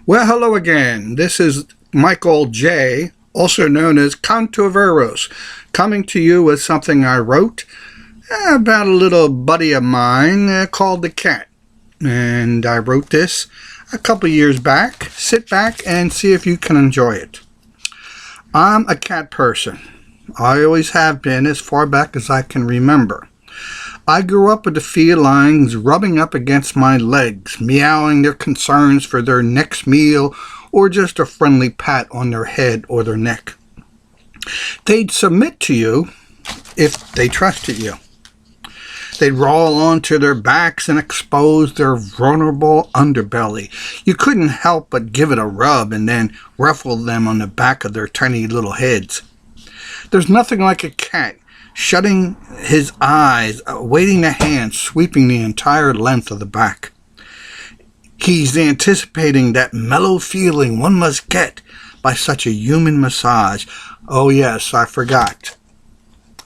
Well, hello again. This is Michael J., also known as Contoveros, coming to you with something I wrote about a little buddy of mine called the cat. And I wrote this a couple years back. Sit back and see if you can enjoy it. I'm a cat person. I always have been as far back as I can remember. I grew up with the felines rubbing up against my legs, meowing their concerns for their next meal or just a friendly pat on their head or their neck. They'd submit to you if they trusted you. They'd roll onto their backs and expose their vulnerable underbelly. You couldn't help but give it a rub and then ruffle them on the back of their tiny little heads. There's nothing like a cat shutting his eyes, awaiting a hand sweeping the entire length of the back. He's anticipating that mellow feeling one must get by such a human massage. Oh yes, I forgot.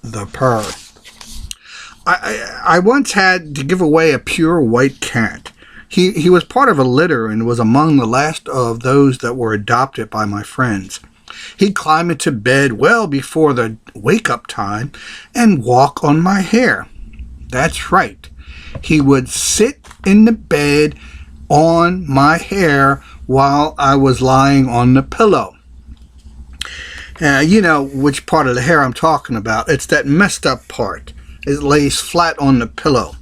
The purr. I once had to give away a pure white cat. He was part of a litter and was among the last of those that were adopted by my friends. He'd climb into bed well before the wake-up time and walk on my hair. That's right. He would sit in the bed on my hair while I was lying on the pillow. You know which part of the hair I'm talking about. It's that messed up part. It lays flat on the pillow.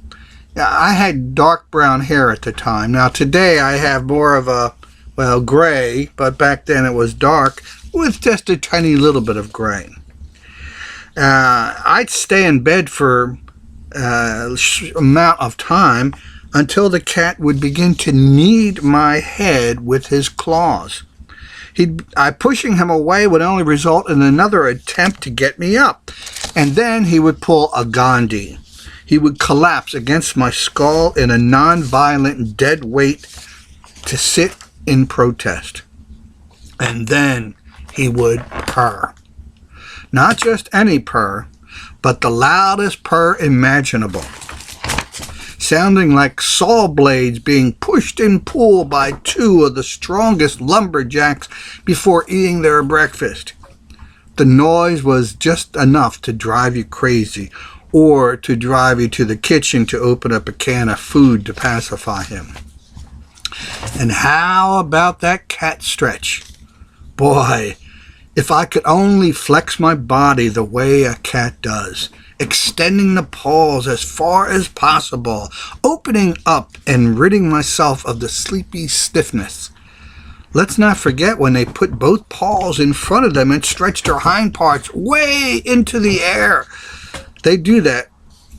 I had dark brown hair at the time. Now today I have more of a, gray, but back then it was dark, with just a tiny little bit of gray. I'd stay in bed for a amount of time until the cat would begin to knead my head with his claws. Pushing him away would only result in another attempt to get me up, and then he would pull a Gandhi. He would collapse against my skull in a non-violent dead weight to sit in protest. And then he would purr. Not just any purr, but the loudest purr imaginable, sounding like saw blades being pushed and pulled by two of the strongest lumberjacks before eating their breakfast. The noise was just enough to drive you crazy, or to drive you to the kitchen to open up a can of food to pacify him. And how about that cat stretch? Boy, if I could only flex my body the way a cat does, extending the paws as far as possible, opening up and ridding myself of the sleepy stiffness. Let's not forget when they put both paws in front of them and stretch their hind parts way into the air. They do that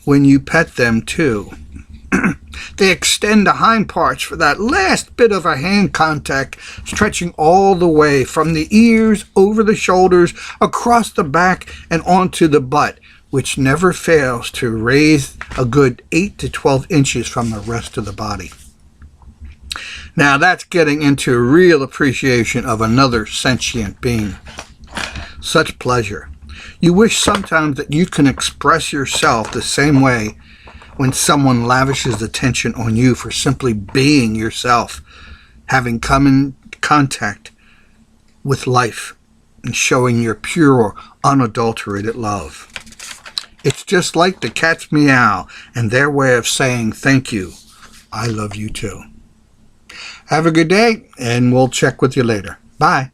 when you pet them too. They extend the hind parts for that last bit of a hand contact, stretching all the way from the ears, over the shoulders, across the back, and onto the butt, which never fails to raise a good 8 to 12 inches from the rest of the body. Now that's getting into real appreciation of another sentient being. Such pleasure. You wish sometimes that you can express yourself the same way when someone lavishes attention on you for simply being yourself, having come in contact with life and showing your pure, unadulterated love. It's just like the cat's meow and their way of saying thank you. I love you too. Have a good day, and we'll check with you later. Bye.